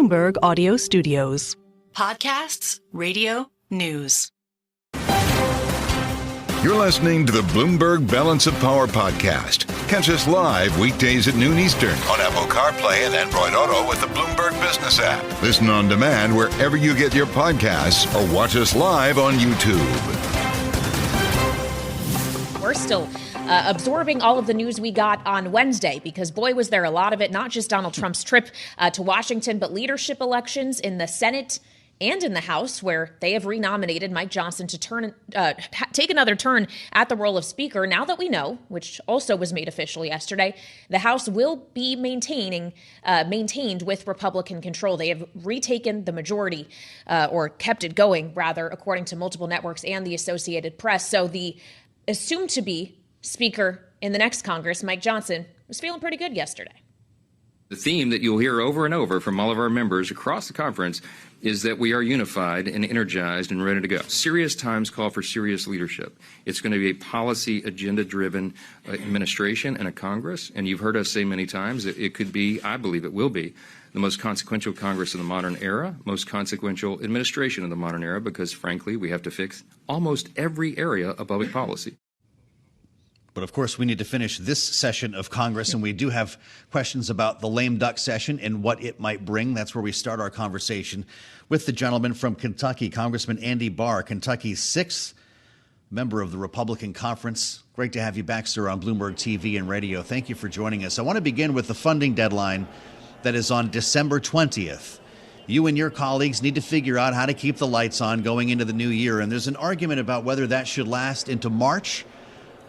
Bloomberg Audio Studios. Podcasts, radio, news. You're listening to the Bloomberg Balance of Power podcast. Catch us live weekdays at noon Eastern on Apple CarPlay and Android Auto with the Bloomberg Business app. Listen on demand wherever you get your podcasts or watch us live on YouTube. We're still absorbing all of the news we got on Wednesday because, boy, was there a lot of it, not just Donald Trump's trip to Washington, but leadership elections in the Senate and in the House, where they have renominated Mike Johnson to take another turn at the role of Speaker. Now that we know, which also was made official yesterday, the House will be maintained with Republican control. They have retaken the majority, or kept it going, rather, according to multiple networks and the Associated Press. So the assumed to be Speaker in the next Congress, Mike Johnson, was feeling pretty good yesterday. The theme that you'll hear over and over from all of our members across the conference is that we are unified and energized and ready to go. Serious times call for serious leadership. It's going to be a policy agenda-driven administration and a Congress. And you've heard us say many times that it could be, I believe it will be, the most consequential Congress of the modern era, most consequential administration of the modern era, because, frankly, we have to fix almost every area of public policy. But, of course, we need to finish this session of Congress, and we do have questions about the lame duck session and what it might bring. That's where we start our conversation with the gentleman from Kentucky, Congressman Andy Barr, Kentucky's 6th member of the Republican Conference. Great to have you back, sir, on Bloomberg TV and radio. Thank you for joining us. I want to begin with the funding deadline that is on December 20th. You and your colleagues need to figure out how to keep the lights on going into the new year, and there's an argument about whether that should last into March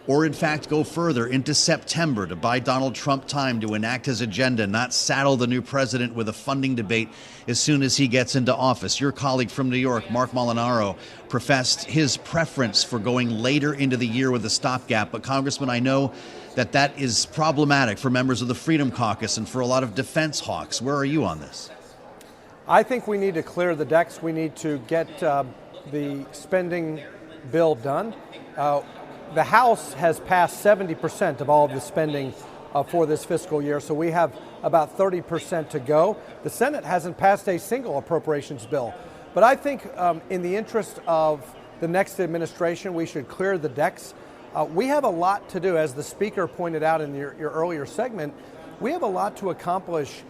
or, in fact, go further into September to buy Donald Trump time to enact his agenda, not saddle the new president with a funding debate as soon as he gets into office. Your colleague from New York, Mark Molinaro, professed his preference for going later into the year with a stopgap. But, Congressman, I know that that is problematic for members of the Freedom Caucus and for a lot of defense hawks. Where are you on this? I think we need to clear the decks. We need to get the spending bill done. The House has passed 70% of all of the spending for this fiscal year, so we have about 30% to go. The Senate hasn't passed a single appropriations bill. But I think in the interest of the next administration, we should clear the decks. We have a lot to do, as the Speaker pointed out in your earlier segment. We have a lot to accomplish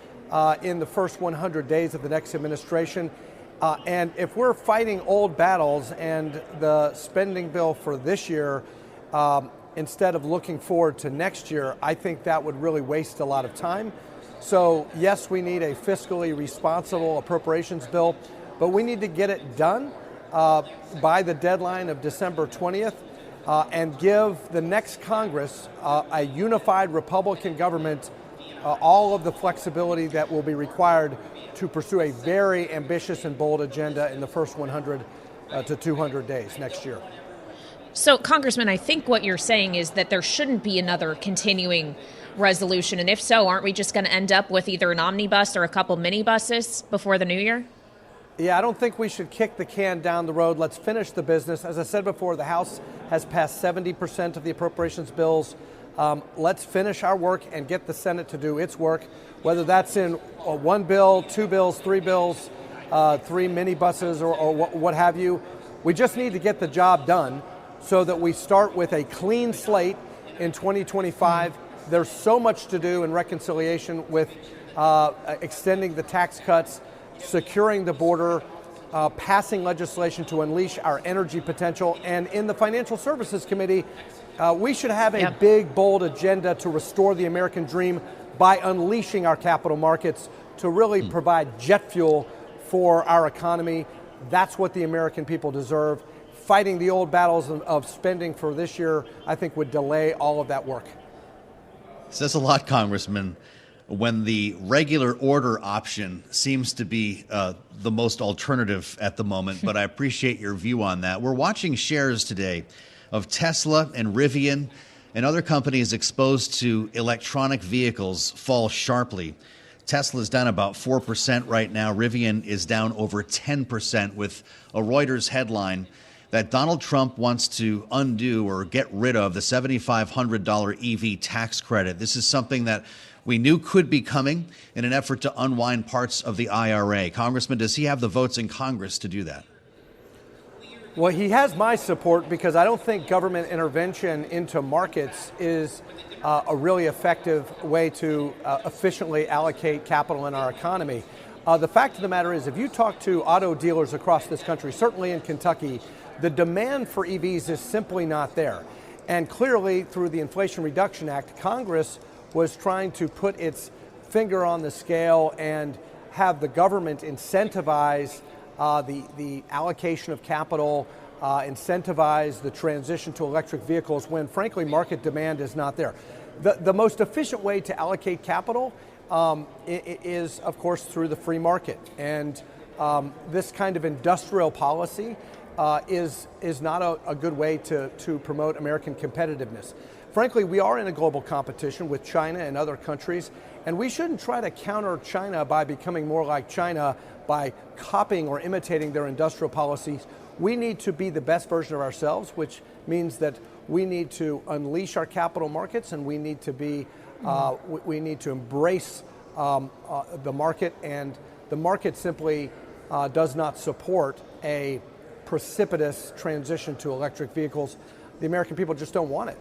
in the first 100 days of the next administration. And if we're fighting old battles and the spending bill for this year, instead of looking forward to next year, I think that would really waste a lot of time. So, yes, we need a fiscally responsible appropriations bill, but we need to get it done by the deadline of December 20th and give the next Congress a unified Republican government all of the flexibility that will be required to pursue a very ambitious and bold agenda in the first 100 to 200 days next year. So, Congressman, I think what you're saying is that there shouldn't be another continuing resolution. And if so, aren't we just going to end up with either an omnibus or a couple minibuses before the new year? Yeah, I don't think we should kick the can down the road. Let's finish the business. As I said before, the House has passed 70% of the appropriations bills. Let's finish our work and get the Senate to do its work, whether that's in one bill, two bills, three bills, three minibuses, or what have you. We just need to get the job done so that we start with a clean slate in 2025. There's so much to do in reconciliation with extending the tax cuts, securing the border, passing legislation to unleash our energy potential. And in the Financial Services Committee, we should have a big, bold agenda to restore the American dream by unleashing our capital markets to really provide jet fuel for our economy. That's what the American people deserve. Fighting the old battles of spending for this year, I think, would delay all of that work. Says a lot, Congressman, when the regular order option seems to be the most alternative at the moment, but I appreciate your view on that. We're watching shares today of Tesla and Rivian and other companies exposed to electronic vehicles fall sharply. Tesla's down about 4% right now. Rivian is down over 10%, with a Reuters headline that Donald Trump wants to undo or get rid of the $7,500 EV tax credit. This is something that we knew could be coming in an effort to unwind parts of the IRA. Congressman, does he have the votes in Congress to do that? Well, he has my support because I don't think government intervention into markets is a really effective way to efficiently allocate capital in our economy. The fact of the matter is, if you talk to auto dealers across this country, certainly in Kentucky, the demand for EVs is simply not there. And clearly, through the Inflation Reduction Act, Congress was trying to put its finger on the scale and have the government incentivize the allocation of capital, incentivize the transition to electric vehicles when, frankly, market demand is not there. The most efficient way to allocate capital is, of course, through the free market. And this kind of industrial policy is not a good way to promote American competitiveness. Frankly, we are in a global competition with China and other countries, and we shouldn't try to counter China by becoming more like China by copying or imitating their industrial policies. We need to be the best version of ourselves, which means that we need to unleash our capital markets, and we need to be we need to embrace the market, and the market simply does not support a precipitous transition to electric vehicles. The American people just don't want it.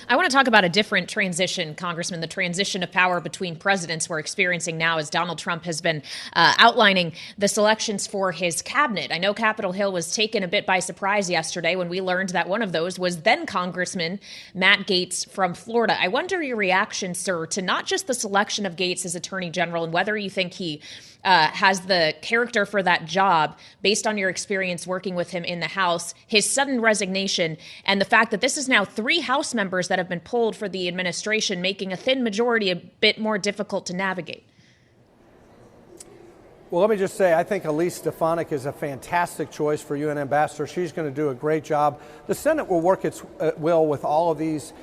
I want to talk about a different transition, Congressman, the transition of power between presidents we're experiencing now as Donald Trump has been outlining the selections for his cabinet. I know Capitol Hill was taken a bit by surprise yesterday when we learned that one of those was then Congressman Matt Gaetz from Florida. I wonder your reaction, sir, to not just the selection of Gaetz as Attorney General and whether you think he has the character for that job based on your experience working with him in the House, his sudden resignation, and the fact that this is now 3 House members that have been pulled for the administration, making a thin majority a bit more difficult to navigate. Well, let me just say, I think Elise Stefanik is a fantastic choice for UN Ambassador. She's going to do a great job. The Senate will work its will with all of these,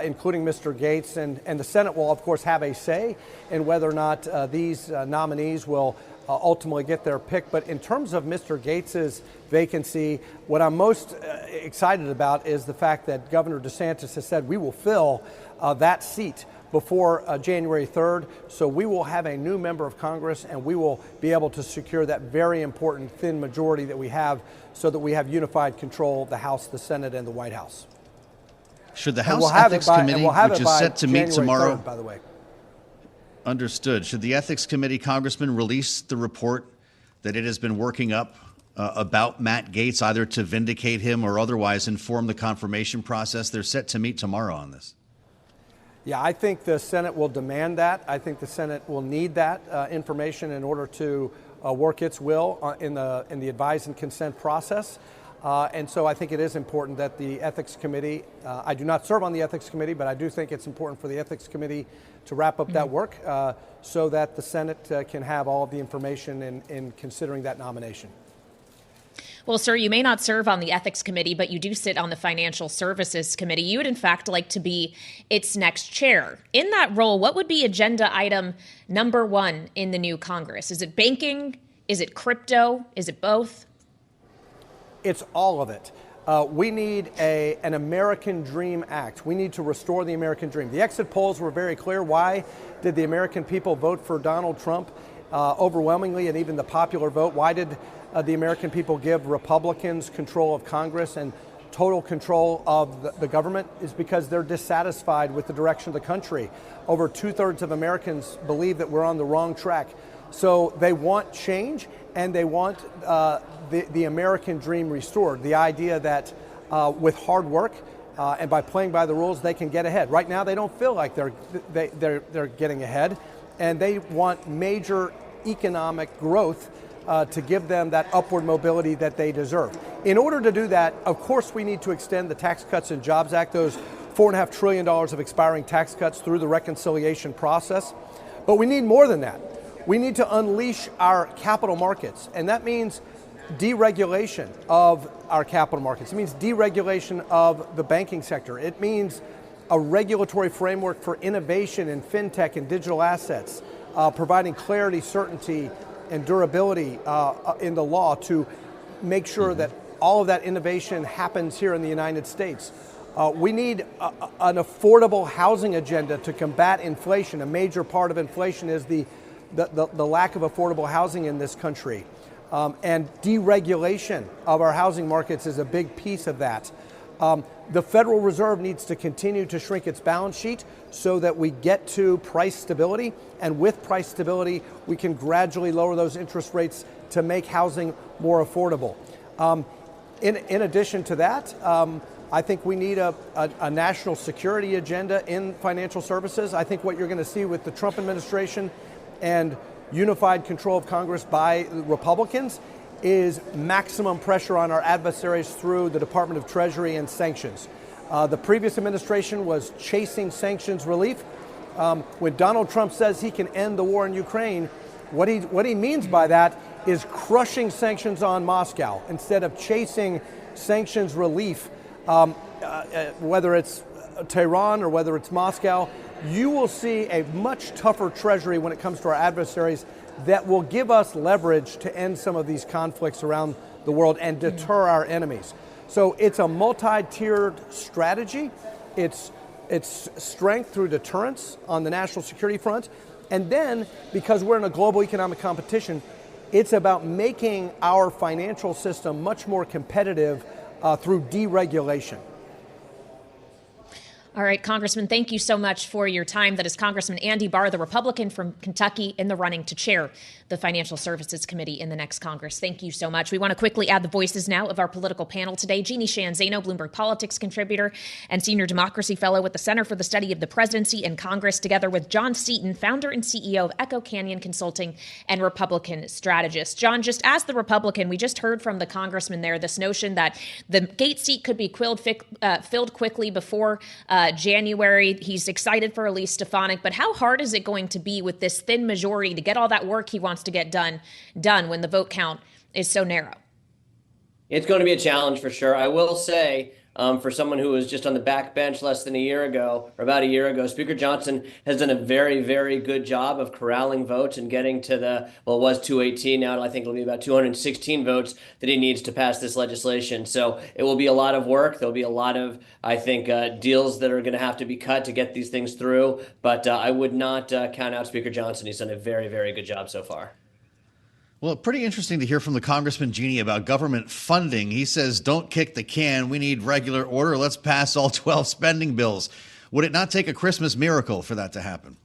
including Mr. Gaetz, and the Senate will, of course, have a say in whether or not these nominees will ultimately get their pick. But in terms of Mr. Gaetz's vacancy, what I'm most excited about is the fact that Governor DeSantis has said we will fill that seat before January 3rd. So we will have a new member of Congress, and we will be able to secure that very important thin majority that we have so that we have unified control of the House, the Senate, and the White House. Should the House Ethics Committee, which is set to meet tomorrow, 3rd, by the way. Understood. Should the Ethics Committee, Congressman, release the report that it has been working up about Matt Gaetz, either to vindicate him or otherwise inform the confirmation process? They're set to meet tomorrow on this. Yeah, I think the Senate will demand that. I think the Senate will need that information in order to work its will in the advise and consent process. And so I think it is important that the Ethics Committee, I do not serve on the Ethics Committee, but I do think it's important for the Ethics Committee to wrap up that work so that the Senate can have all of the information in considering that nomination. Well, sir, you may not serve on the Ethics Committee, but you do sit on the Financial Services Committee. You would, in fact, like to be its next chair. In that role, what would be agenda item number 1 in the new Congress? Is it banking? Is it crypto? Is it both? It's all of it. We need an American Dream Act. We need to restore the American dream. The exit polls were very clear. Why did the American people vote for Donald Trump overwhelmingly, and even the popular vote? Why did the American people give Republicans control of Congress and total control of the government? Is because they're dissatisfied with the direction of the country. Over 2/3 of Americans believe that we're on the wrong track. So they want change, and they want the American dream restored. The idea that with hard work and by playing by the rules, they can get ahead. Right now, they don't feel like they're getting ahead, and they want major economic growth to give them that upward mobility that they deserve. In order to do that, of course, we need to extend the Tax Cuts and Jobs Act, those $4.5 trillion of expiring tax cuts through the reconciliation process. But we need more than that. We need to unleash our capital markets, and that means deregulation of our capital markets. It means deregulation of the banking sector. It means a regulatory framework for innovation in fintech and digital assets, providing clarity, certainty, and durability in the law to make sure that all of that innovation happens here in the United States. We need an affordable housing agenda to combat inflation. A major part of inflation is the lack of affordable housing in this country. And deregulation of our housing markets is a big piece of that. The Federal Reserve needs to continue to shrink its balance sheet so that we get to price stability. And with price stability, we can gradually lower those interest rates to make housing more affordable. In addition to that, I think we need a national security agenda in financial services. I think what you're going to see with the Trump administration and unified control of Congress by Republicans is maximum pressure on our adversaries through the Department of Treasury and sanctions. The previous administration was chasing sanctions relief. When Donald Trump says he can end the war in Ukraine, what he means by that is crushing sanctions on Moscow instead of chasing sanctions relief, whether it's Tehran or whether it's Moscow. You will see a much tougher Treasury when it comes to our adversaries that will give us leverage to end some of these conflicts around the world and deter our enemies. So it's a multi-tiered strategy. It's strength through deterrence on the national security front. And then, because we're in a global economic competition, it's about making our financial system much more competitive through deregulation. All right, Congressman, thank you so much for your time. That is Congressman Andy Barr, the Republican from Kentucky, in the running to chair the Financial Services Committee in the next Congress. Thank you so much. We want to quickly add the voices now of our political panel today. Jeanne, Zaino, Bloomberg Politics contributor and senior democracy fellow with the Center for the Study of the Presidency and Congress, together with John Seaton, founder and CEO of Echo Canyon Consulting and Republican strategist. John, just as the Republican, we just heard from the congressman there, this notion that the Gates seat could be filled quickly before January. He's excited for Elise Stefanik, but how hard is it going to be with this thin majority to get all that work he wants to get done when the vote count is so narrow? It's going to be a challenge for sure. I will say, for someone who was just on the back bench less than a year ago, or about a year ago, Speaker Johnson has done a very, very good job of corralling votes and getting to it was 218. Now I think it'll be about 216 votes that he needs to pass this legislation. So it will be a lot of work. There'll be a lot of, I think, deals that are going to have to be cut to get these things through. But I would not count out Speaker Johnson. He's done a very, very good job so far. Well, pretty interesting to hear from the Congressman Jeanne about government funding. He says, don't kick the can. We need regular order. Let's pass all 12 spending bills. Would it not take a Christmas miracle for that to happen?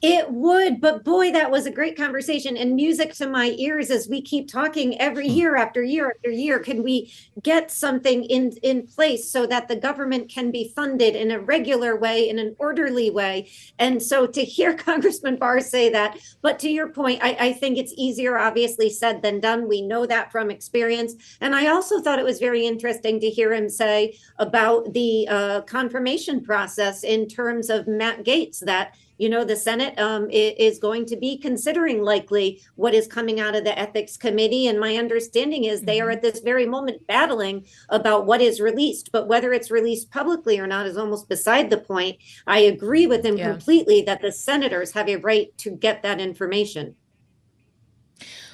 It would, but boy, that was a great conversation and music to my ears as we keep talking every year after year after year. Can we get something in place so that the government can be funded in a regular way, in an orderly way? And so to hear Congressman Barr say that, but to your point, I think it's easier, obviously, said than done. We know that from experience. And I also thought it was very interesting to hear him say about the confirmation process in terms of Matt Gaetz, that the Senate is going to be considering likely what is coming out of the Ethics Committee. And my understanding is they are at this very moment battling about what is released. But whether it's released publicly or not is almost beside the point. I agree with him completely that the senators have a right to get that information.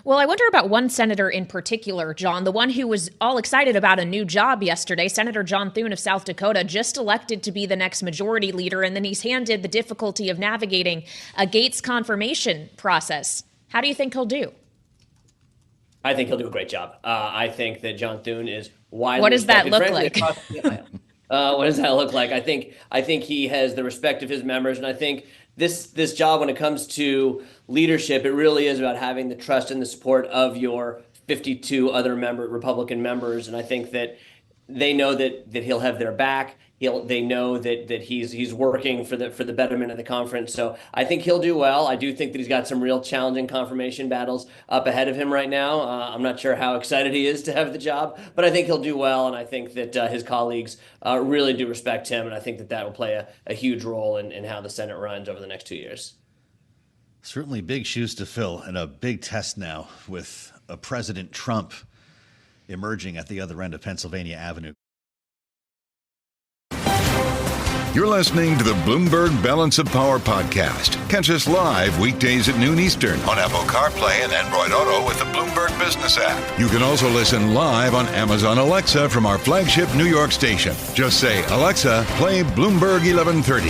Well, I wonder about one senator in particular, John, the one who was all excited about a new job yesterday. Senator John Thune of South Dakota, just elected to be the next majority leader, and then he's handed the difficulty of navigating a Gaetz confirmation process. How do you think he'll do? I think he'll do a great job. I think that John Thune is widely What does that look like? What does that look like? I think he has the respect of his members, and I think this job, when it comes to leadership, it really is about having the trust and the support of your 52 other Republican members. And I think that they know that he'll have their back. They know that he's working for the betterment of the conference. So I think he'll do well. I do think that he's got some real challenging confirmation battles up ahead of him right now. I'm not sure how excited he is to have the job, but I think he'll do well. And I think that his colleagues really do respect him. And I think that will play a huge role in how the Senate runs over the next 2 years. Certainly big shoes to fill and a big test now with a President Trump emerging at the other end of Pennsylvania Avenue. You're listening to the Bloomberg Balance of Power podcast. Catch us live weekdays at noon Eastern on Apple CarPlay and Android Auto with the Bloomberg Business app. You can also listen live on Amazon Alexa from our flagship New York station. Just say, Alexa, play Bloomberg 1130.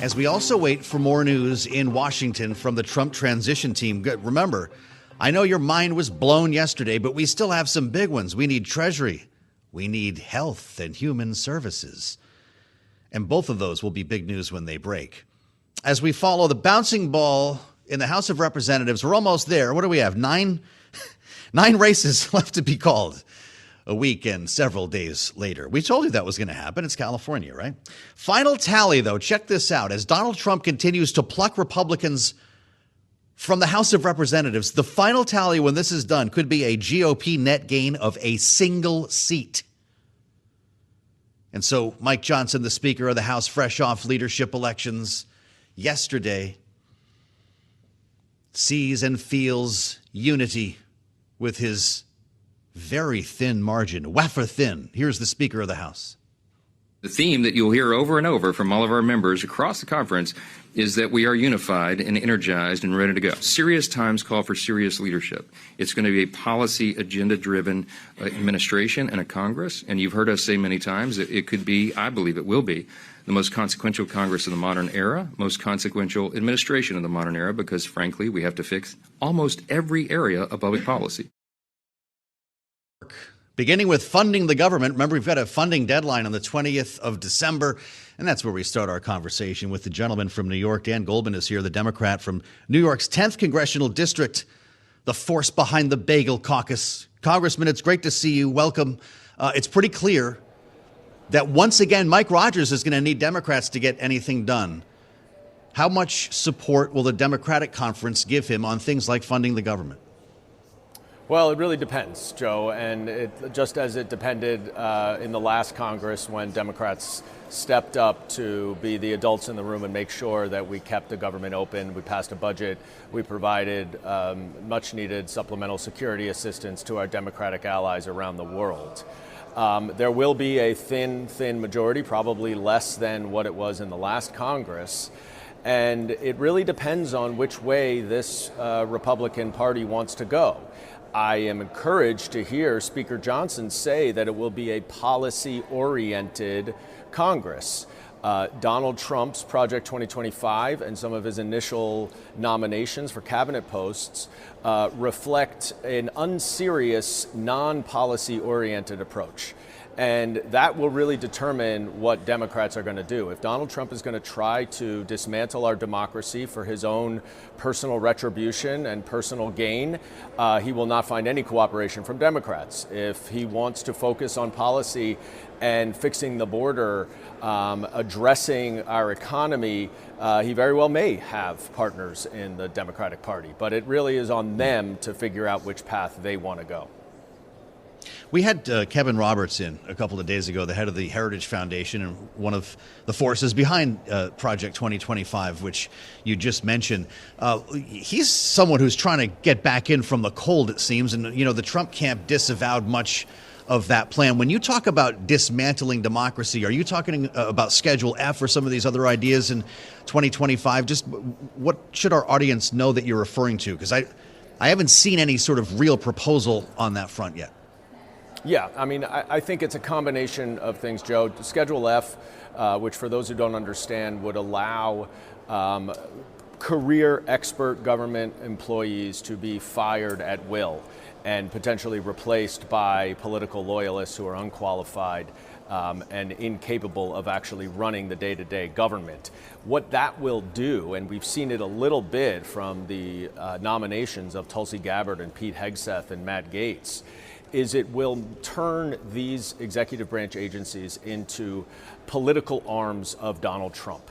As we also wait for more news in Washington from the Trump transition team. Remember, I know your mind was blown yesterday, but we still have some big ones. We need Treasury. We need health and human services. And both of those will be big news when they break. As we follow the bouncing ball in the House of Representatives, we're almost there. What do we have? Nine races left to be called a week and several days later. We told you that was going to happen. It's California, right? Final tally, though. Check this out. As Donald Trump continues to pluck Republicans from the House of Representatives, the final tally when this is done could be a GOP net gain of a single seat. And so Mike Johnson, the Speaker of the House, fresh off leadership elections yesterday, sees and feels unity with his very thin margin, wafer thin. Here's the Speaker of the House. The theme that you'll hear over and over from all of our members across the conference is that we are unified and energized and ready to go. Serious times call for serious leadership. It's going to be a policy agenda-driven administration and a Congress. And you've heard us say many times that it could be, I believe it will be, the most consequential Congress of the modern era, most consequential administration of the modern era, because, frankly, we have to fix almost every area of public policy. Beginning with funding the government. Remember, we've got a funding deadline on the 20th of December, and that's where we start our conversation with the gentleman from New York. Dan Goldman is here, the Democrat from New York's 10th Congressional District, the force behind the Bagel Caucus. Congressman, it's great to see you. Welcome. It's pretty clear that once again, Mike Rogers is going to need Democrats to get anything done. How much support will the Democratic conference give him on things like funding the government? Well, it really depends, Joe, and it just as it depended in the last Congress when Democrats stepped up to be the adults in the room and make sure that we kept the government open. We passed a budget. We provided much-needed supplemental security assistance to our Democratic allies around the world. There will be a thin majority, probably less than what it was in the last Congress. And it really depends on which way this Republican Party wants to go. I am encouraged to hear Speaker Johnson say that it will be a policy-oriented Congress. Donald Trump's Project 2025 and some of his initial nominations for cabinet posts reflect an unserious, non-policy-oriented approach. And that will really determine what Democrats are going to do. If Donald Trump is going to try to dismantle our democracy for his own personal retribution and personal gain, he will not find any cooperation from Democrats. If he wants to focus on policy and fixing the border, addressing our economy, he very well may have partners in the Democratic Party. But it really is on them to figure out which path they want to go. We had Kevin Roberts in a couple of days ago, the head of the Heritage Foundation and one of the forces behind Project 2025, which you just mentioned. He's someone who's trying to get back in from the cold, it seems. And, you know, the Trump camp disavowed much of that plan. When you talk about dismantling democracy, are you talking about Schedule F or some of these other ideas in 2025? Just what should our audience know that you're referring to? Because I haven't seen any sort of real proposal on that front yet. Yeah, I mean, I think it's a combination of things, Joe. Schedule F, which for those who don't understand, would allow career expert government employees to be fired at will and potentially replaced by political loyalists who are unqualified and incapable of actually running the day-to-day government. What that will do, and we've seen it a little bit from the nominations of Tulsi Gabbard and Pete Hegseth and Matt Gaetz, is it will turn these executive branch agencies into political arms of Donald Trump.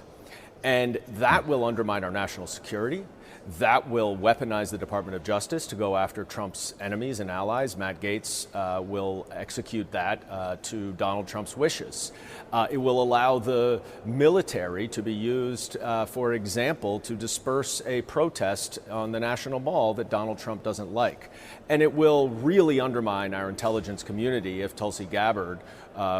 And that will undermine our national security. That will weaponize the Department of Justice to go after Trump's enemies and allies. Matt Gaetz will execute that to Donald Trump's wishes. It will allow the military to be used, for example, to disperse a protest on the National Mall that Donald Trump doesn't like. And it will really undermine our intelligence community if Tulsi Gabbard,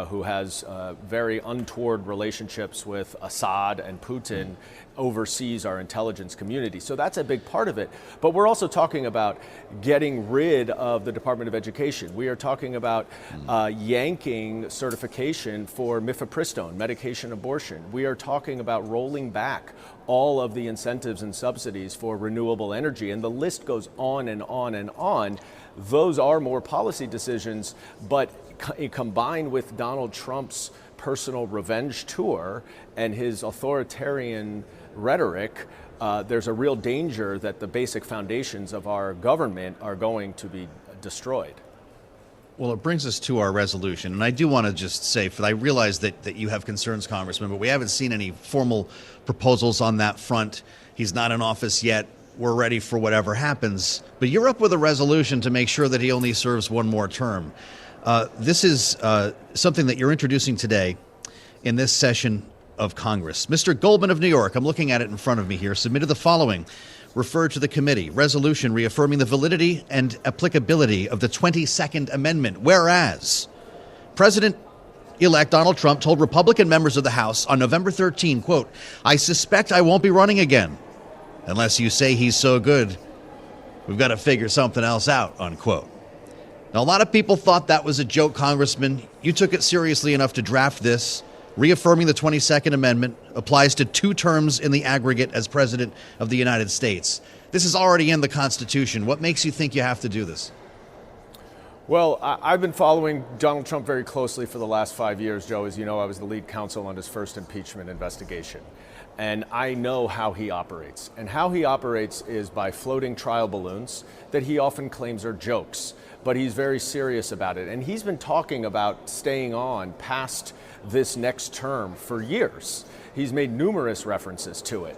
who has very untoward relationships with Assad and Putin, oversees our intelligence community. So that's a big part of it. But we're also talking about getting rid of the Department of Education. We are talking about yanking certification for mifepristone, medication abortion. We are talking about rolling back all of the incentives and subsidies for renewable energy. And the list goes on and on and on. Those are more policy decisions, but combined with Donald Trump's personal revenge tour and his authoritarian rhetoric, there's a real danger that the basic foundations of our government are going to be destroyed. Well, it brings us to our resolution. And I do want to just say, I realize that you have concerns, Congressman, but we haven't seen any formal proposals on that front. He's not in office yet. We're ready for whatever happens. But you're up with a resolution to make sure that he only serves one more term. This is something that you're introducing today in this session of Congress. Mr. Goldman of New York, I'm looking at it in front of me here, submitted the following. Referred to the committee, resolution reaffirming the validity and applicability of the 22nd Amendment. Whereas President-elect Donald Trump told Republican members of the House on November 13, quote, "I suspect I won't be running again unless you say he's so good. We've got to figure something else out," unquote. Now, a lot of people thought that was a joke, Congressman. You took it seriously enough to draft this. Reaffirming the 22nd Amendment applies to 2 terms in the aggregate as President of the United States. This is already in the Constitution. What makes you think you have to do this? Well, I've been following Donald Trump very closely for the last 5 years, Joe. As you know, I was the lead counsel on his first impeachment investigation. And I know how he operates. And how he operates is by floating trial balloons that he often claims are jokes. But he's very serious about it. And he's been talking about staying on past this next term for years. He's made numerous references to it.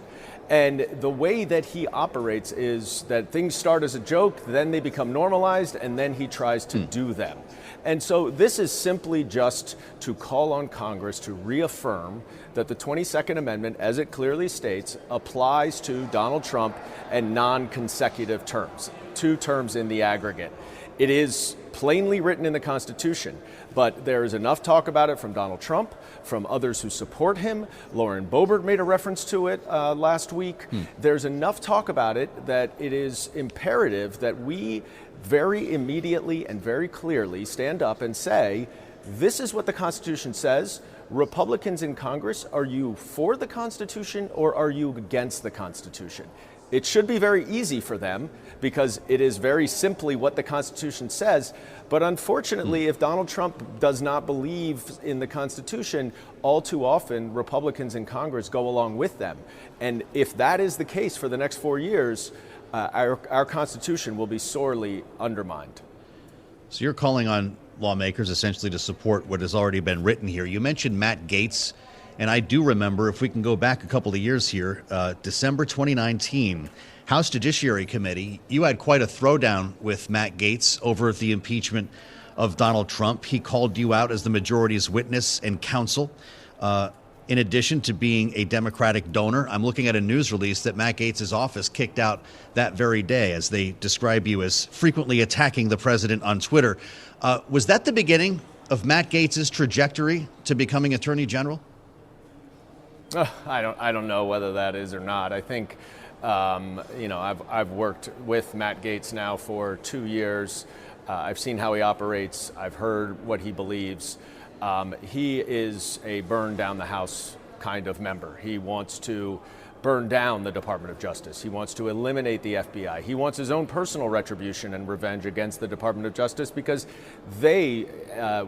And the way that he operates is that things start as a joke, then they become normalized, and then he tries to do them. And so this is simply just to call on Congress to reaffirm that the 22nd Amendment, as it clearly states, applies to Donald Trump and non-consecutive terms, 2 terms in the aggregate. It is plainly written in the Constitution, but there is enough talk about it from Donald Trump, from others who support him. Lauren Boebert made a reference to it last week. There's enough talk about it that it is imperative that we very immediately and very clearly stand up and say, this is what the Constitution says. Republicans in Congress, are you for the Constitution or are you against the Constitution? It should be very easy for them because it is very simply what the Constitution says. But unfortunately, if Donald Trump does not believe in the Constitution, all too often Republicans in Congress go along with them. And if that is the case for the next 4 years, our Constitution will be sorely undermined. So you're calling on lawmakers essentially to support what has already been written here. You mentioned Matt Gaetz. And I do remember, if we can go back a couple of years here, December 2019, House Judiciary Committee, you had quite a throwdown with Matt Gaetz over the impeachment of Donald Trump. He called you out as the majority's witness and counsel. In addition to being a Democratic donor, I'm looking at a news release that Matt Gaetz's office kicked out that very day as they describe you as frequently attacking the president on Twitter. Was that the beginning of Matt Gaetz's trajectory to becoming Attorney General? I don't know whether that is or not. I think, I've worked with Matt Gaetz now for 2 years. I've seen how he operates. I've heard what he believes. He is a burn down the house kind of member. He wants to burn down the Department of Justice. He wants to eliminate the FBI. He wants his own personal retribution and revenge against the Department of Justice because they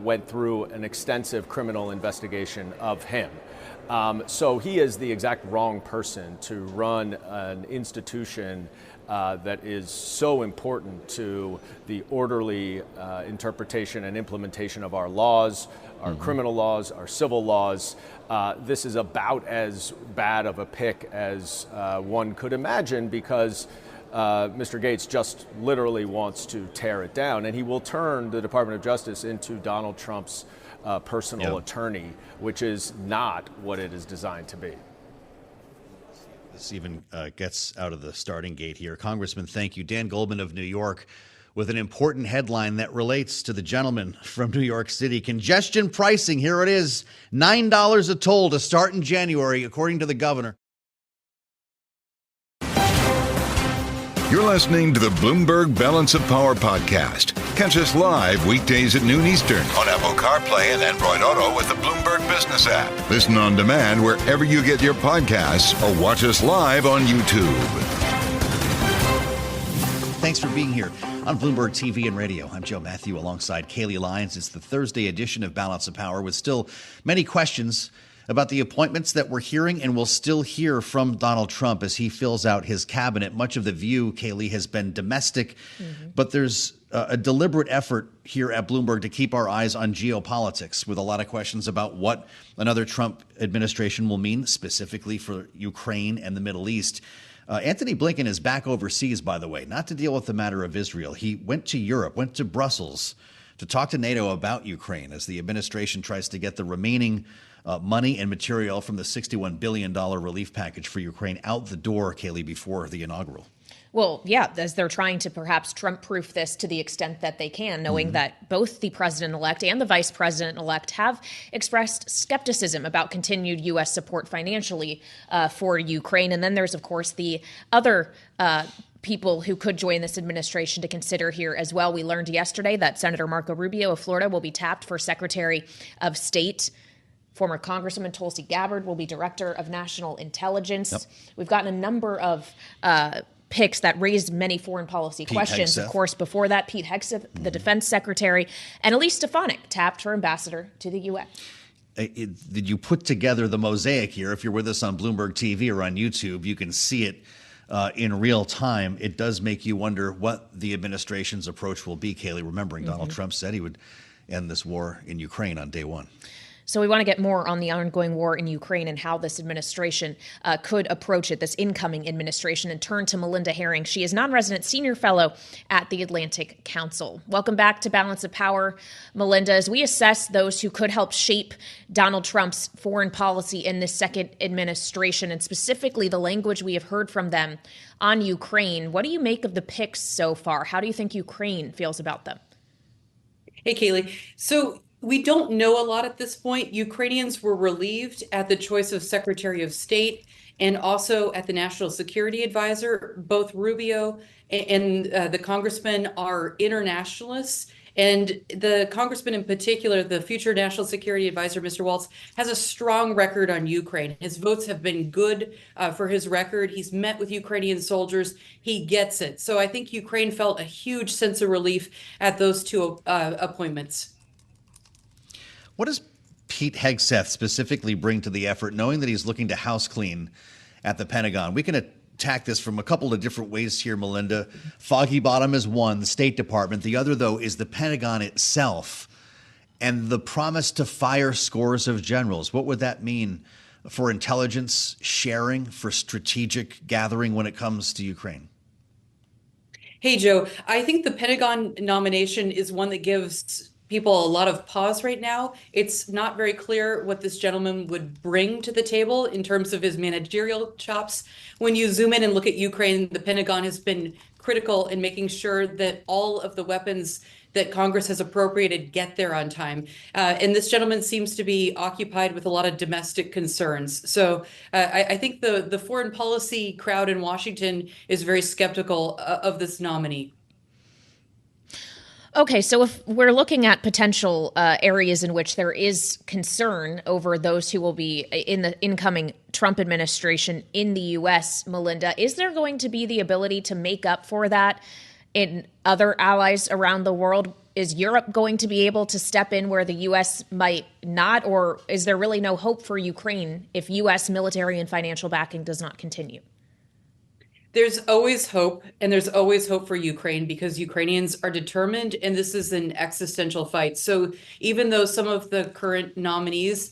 went through an extensive criminal investigation of him. So he is the exact wrong person to run an institution that is so important to the orderly interpretation and implementation of our laws, our criminal laws, our civil laws. This is about as bad of a pick as one could imagine, because Mr. Gates just literally wants to tear it down, and he will turn the Department of Justice into Donald Trump's personal attorney, which is not what it is designed to be. This even gets out of the starting gate here. Congressman, thank you. Dan Goldman of New York with an important headline that relates to the gentleman from New York City. Congestion pricing, here it is, $9 a toll to start in January, according to the governor. You're listening to the Bloomberg Balance of Power podcast. Catch us live weekdays at noon Eastern on Apple CarPlay and Android Auto with the Bloomberg Business app. Listen on demand wherever you get your podcasts or watch us live on YouTube. Thanks for being here on Bloomberg TV and radio. I'm Joe Mathieu alongside Kailey Leinz. It's the Thursday edition of Balance of Power with still many questions about the appointments that we're hearing and will still hear from Donald Trump as he fills out his cabinet. Much of the view, Kailey, has been domestic, but there's a deliberate effort here at Bloomberg to keep our eyes on geopolitics, with a lot of questions about what another Trump administration will mean specifically for Ukraine and the Middle East. Antony Blinken is back overseas, by the way, not to deal with the matter of Israel. He went to Europe, went to Brussels to talk to NATO about Ukraine as the administration tries to get the remaining money and material from the $61 billion relief package for Ukraine out the door, Kailey, before the inaugural. Well, yeah, as they're trying to perhaps Trump-proof this to the extent that they can, knowing that both the president-elect and the vice president-elect have expressed skepticism about continued U.S. support financially for Ukraine. And then there's, of course, the other people who could join this administration to consider here as well. We learned yesterday that Senator Marco Rubio of Florida will be tapped for Secretary of State. Former Congressman Tulsi Gabbard will be Director of National Intelligence. Yep. We've gotten a number of picks that raised many foreign policy questions. Hegseth. Of course, before that, Pete Hegseth, the Defense Secretary, and Elise Stefanik tapped for ambassador to the U.S. Did you put together the mosaic here? If you're with us on Bloomberg TV or on YouTube, you can see it in real time. It does make you wonder what the administration's approach will be, Kailey, remembering Donald Trump said he would end this war in Ukraine on day one. So we want to get more on the ongoing war in Ukraine and how this administration could approach it, this incoming administration, and turn to Melinda Haring. She is non-resident senior fellow at the Atlantic Council. Welcome back to Balance of Power, Melinda. As we assess those who could help shape Donald Trump's foreign policy in this second administration, and specifically the language we have heard from them on Ukraine, what do you make of the picks so far? How do you think Ukraine feels about them? Hey, Kailey. So we don't know a lot at this point. Ukrainians were relieved at the choice of Secretary of State and also at the National Security Advisor. Both Rubio and the congressman are internationalists. And the congressman in particular, the future National Security Advisor, Mr. Waltz, has a strong record on Ukraine. His votes have been good for his record. He's met with Ukrainian soldiers. He gets it. So I think Ukraine felt a huge sense of relief at those two appointments. What does Pete Hegseth specifically bring to the effort, knowing that he's looking to house clean at the Pentagon? We can attack this from a couple of different ways here, Melinda. Foggy Bottom is one, the State Department. The other, though, is the Pentagon itself and the promise to fire scores of generals. What would that mean for intelligence sharing, for strategic gathering when it comes to Ukraine? Hey, Joe, I think the Pentagon nomination is one that gives people a lot of pause right now. It's not very clear what this gentleman would bring to the table in terms of his managerial chops. When you zoom in and look at Ukraine, the Pentagon has been critical in making sure that all of the weapons that Congress has appropriated get there on time. And this gentleman seems to be occupied with a lot of domestic concerns. So I think the foreign policy crowd in Washington is very skeptical of this nominee. Okay, so if we're looking at potential areas in which there is concern over those who will be in the incoming Trump administration in the U.S., Melinda, is there going to be the ability to make up for that in other allies around the world? Is Europe going to be able to step in where the U.S. might not, or is there really no hope for Ukraine if U.S. military and financial backing does not continue? There's always hope, and there's always hope for Ukraine because Ukrainians are determined, and this is an existential fight. So even though some of the current nominees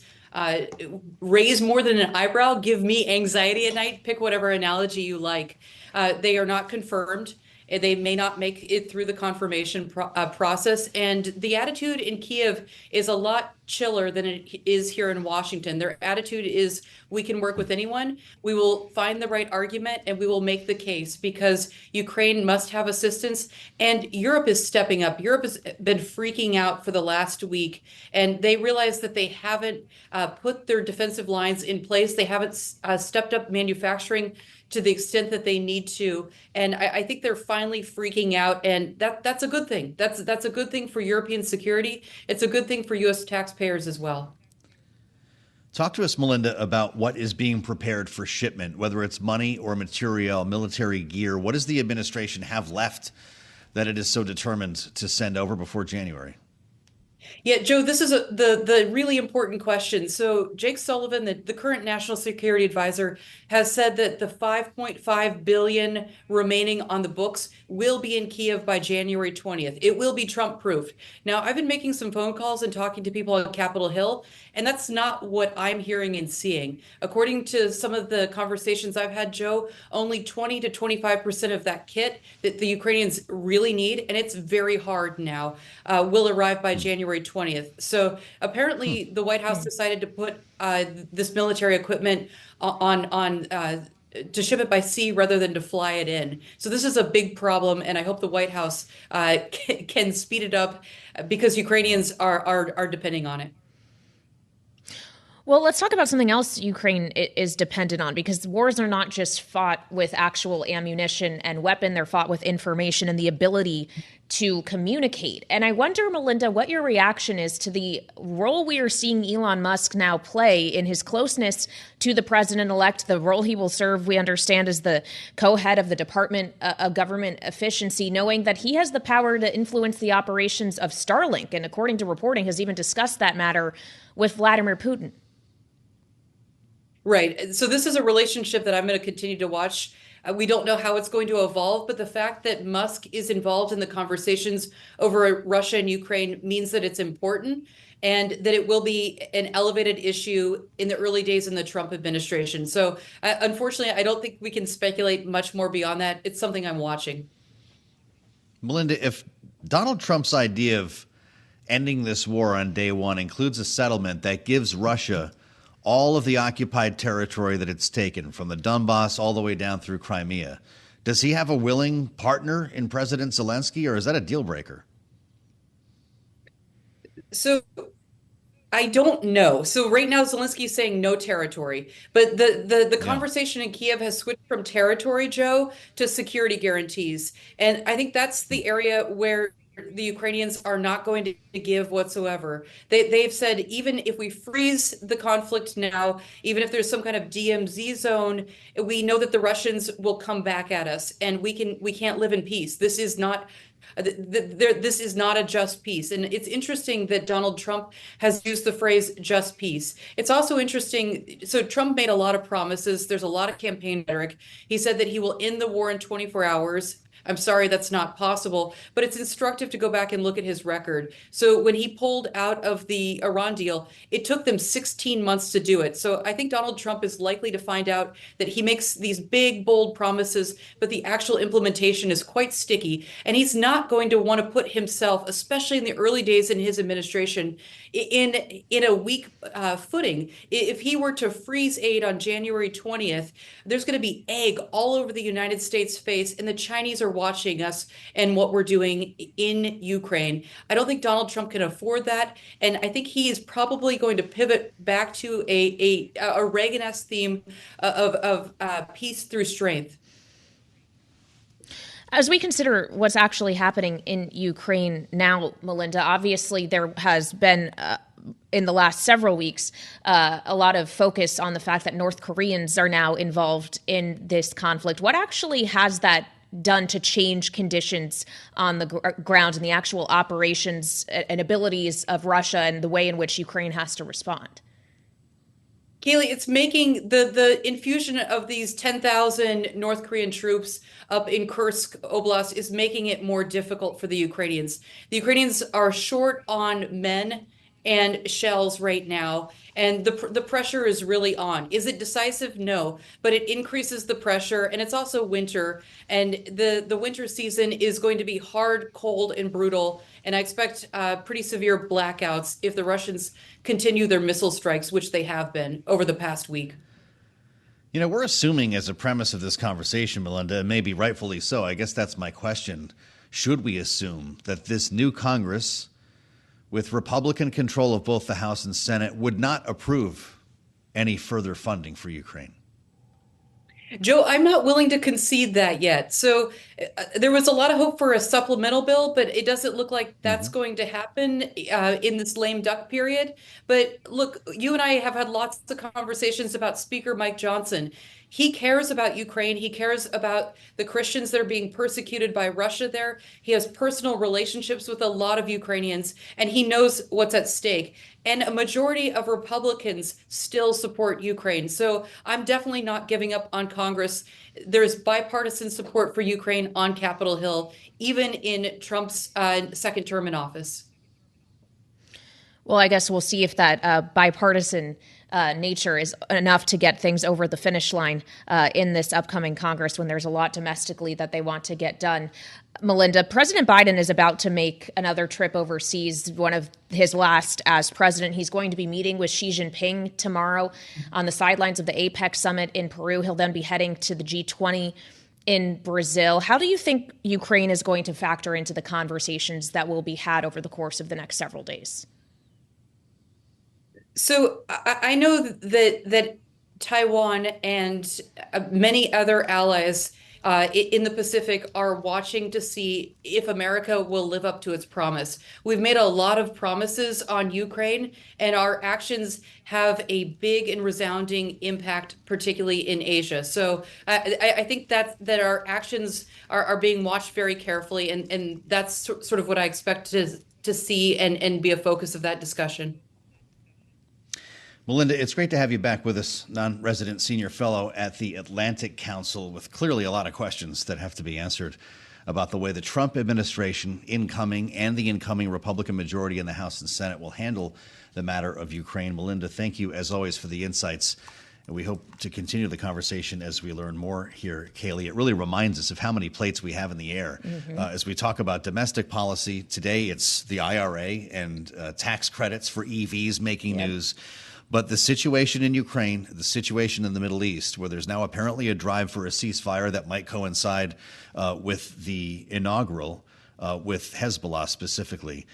raise more than an eyebrow, give me anxiety at night, pick whatever analogy you like, they are not confirmed. They may not make it through the confirmation process. And the attitude in Kiev is a lot chiller than it is here in Washington. Their attitude is, we can work with anyone. We will find the right argument and we will make the case because Ukraine must have assistance. And Europe is stepping up. Europe has been freaking out for the last week. And they realize that they haven't put their defensive lines in place. They haven't stepped up manufacturing to the extent that they need to. And I think they're finally freaking out. And that's a good thing. That's a good thing for European security. It's a good thing for U.S. taxpayers as well. Talk to us, Melinda, about what is being prepared for shipment, whether it's money or material, military gear. What does the administration have left that it is so determined to send over before January? Yeah, Joe, this is the really important question. So Jake Sullivan, the current national security advisor, has said that the $5.5 billion remaining on the books will be in Kiev by January 20th. It will be Trump-proofed. Now, I've been making some phone calls and talking to people on Capitol Hill, and that's not what I'm hearing and seeing. According to some of the conversations I've had, Joe, only 20 to 25% of that kit that the Ukrainians really need, and it's very hard now, will arrive by January 20th. So apparently the White House decided to put this military equipment on to ship it by sea rather than to fly it in. So this is a big problem, and I hope the White House can speed it up because Ukrainians are depending on it. Well, let's talk about something else Ukraine is dependent on, because wars are not just fought with actual ammunition and weapon. They're fought with information and the ability to communicate. And I wonder, Melinda, what your reaction is to the role we are seeing Elon Musk now play in his closeness to the president-elect, the role he will serve, we understand, as the co-head of the Department of Government Efficiency, knowing that he has the power to influence the operations of Starlink, and according to reporting, has even discussed that matter with Vladimir Putin. Right. So this is a relationship that I'm going to continue to watch. We don't know how it's going to evolve, but the fact that Musk is involved in the conversations over Russia and Ukraine means that it's important and that it will be an elevated issue in the early days in the Trump administration. So unfortunately, I don't think we can speculate much more beyond that. It's something I'm watching. Melinda, if Donald Trump's idea of ending this war on day one includes a settlement that gives Russia all of the occupied territory that it's taken, from the Donbass all the way down through Crimea, does he have a willing partner in President Zelensky, or is that a deal breaker? So I don't know. So right now, Zelensky is saying no territory, but the conversation in Kiev has switched from territory, Joe, to security guarantees. And I think that's the area where the Ukrainians are not going to give whatsoever. They've said, even if we freeze the conflict now, even if there's some kind of DMZ zone, we know that the Russians will come back at us, and we can't live in peace. This is not this is not a just peace. And it's interesting that Donald Trump has used the phrase just peace. It's also interesting. So Trump made a lot of promises. There's a lot of campaign rhetoric. He said that he will end the war in 24 hours. I'm sorry, that's not possible, but it's instructive to go back and look at his record. So when he pulled out of the Iran deal, it took them 16 months to do it. So I think Donald Trump is likely to find out that he makes these big, bold promises, but the actual implementation is quite sticky. And he's not going to want to put himself, especially in the early days in his administration, in a weak footing. If he were to freeze aid on January 20th, there's going to be egg all over the United States face, and the Chinese are watching us and what we're doing in Ukraine. I don't think Donald Trump can afford that, and I think he is probably going to pivot back to a Reagan-esque theme of peace through strength. As we consider what's actually happening in Ukraine now, Melinda, obviously there has been in the last several weeks a lot of focus on the fact that North Koreans are now involved in this conflict. What actually has that done to change conditions on the ground and the actual operations and abilities of Russia and the way in which Ukraine has to respond? Kailey, it's making the infusion of these 10,000 North Korean troops up in Kursk Oblast is making it more difficult for the Ukrainians. The Ukrainians are short on men and shells right now, and the pressure is really on. Is it decisive? No, but it increases the pressure, and it's also winter, and the winter season is going to be hard, cold, and brutal, and I expect pretty severe blackouts if the Russians continue their missile strikes, which they have been over the past week. You know, we're assuming as a premise of this conversation, Melinda, and maybe rightfully so, I guess that's my question, should we assume that this new Congress, with Republican control of both the House and Senate, would not approve any further funding for Ukraine? Joe, I'm not willing to concede that yet. So there was a lot of hope for a supplemental bill, but it doesn't look like that's going to happen in this lame duck period. But look, you and I have had lots of conversations about Speaker Mike Johnson. He cares about Ukraine. He cares about the Christians that are being persecuted by Russia there. He has personal relationships with a lot of Ukrainians, and he knows what's at stake. And a majority of Republicans still support Ukraine. So I'm definitely not giving up on Congress. There's bipartisan support for Ukraine on Capitol Hill, even in Trump's second term in office. Well, I guess we'll see if that bipartisan nature is enough to get things over the finish line in this upcoming Congress when there's a lot domestically that they want to get done. Melinda, President Biden is about to make another trip overseas, one of his last as president. He's going to be meeting with Xi Jinping tomorrow on the sidelines of the APEC summit in Peru. He'll then be heading to the G20 in Brazil. How do you think Ukraine is going to factor into the conversations that will be had over the course of the next several days? So I know that Taiwan and many other allies in the Pacific are watching to see if America will live up to its promise. We've made a lot of promises on Ukraine, and our actions have a big and resounding impact, particularly in Asia. So I think that our actions are being watched very carefully, and that's sort of what I expect to see and be a focus of that discussion. Melinda, it's great to have you back with us, non-resident senior fellow at the Atlantic Council, with clearly a lot of questions that have to be answered about the way the Trump administration, incoming and the incoming Republican majority in the House and Senate, will handle the matter of Ukraine. Melinda, thank you, as always, for the insights. And we hope to continue the conversation as we learn more here, Kailey. It really reminds us of how many plates we have in the air. As we talk about domestic policy, today it's the IRA and tax credits for EVs making news. But the situation in Ukraine, the situation in the Middle East, where there's now apparently a drive for a ceasefire that might coincide with the inaugural, with Hezbollah specifically,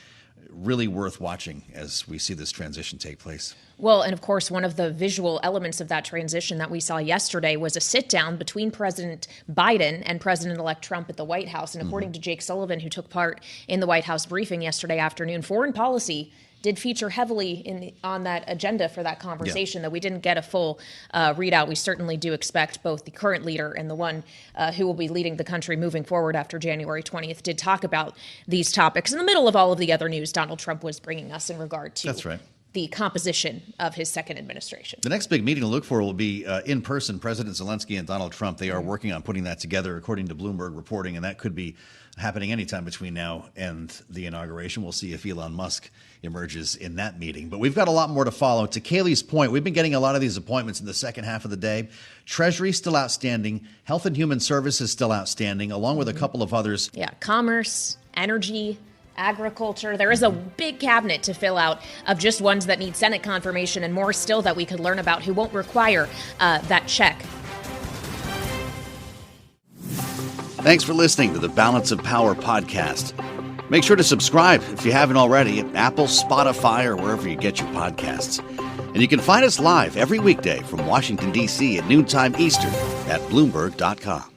really worth watching as we see this transition take place. Well, and of course, one of the visual elements of that transition that we saw yesterday was a sit-down between President Biden and President-elect Trump at the White House. And according to Jake Sullivan, who took part in the White House briefing yesterday afternoon, foreign policy did feature heavily on that agenda for that conversation, though we didn't get a full readout. We certainly do expect both the current leader and the one who will be leading the country moving forward after January 20th did talk about these topics in the middle of all of the other news Donald Trump was bringing us in regard to the composition of his second administration. The next big meeting to look for will be in person. President Zelensky and Donald Trump, they are working on putting that together, according to Bloomberg reporting, and that could be happening anytime between now and the inauguration. We'll see if Elon Musk emerges in that meeting. But we've got a lot more to follow. To Kailey's point, we've been getting a lot of these appointments in the second half of the day. Treasury still outstanding. Health and Human Services still outstanding, along with a couple of others. Yeah, commerce, energy, agriculture. There is a big cabinet to fill out of just ones that need Senate confirmation and more still that we could learn about who won't require that check. Thanks for listening to the Balance of Power podcast. Make sure to subscribe if you haven't already at Apple, Spotify, or wherever you get your podcasts. And you can find us live every weekday from Washington, D.C. at noontime Eastern at Bloomberg.com.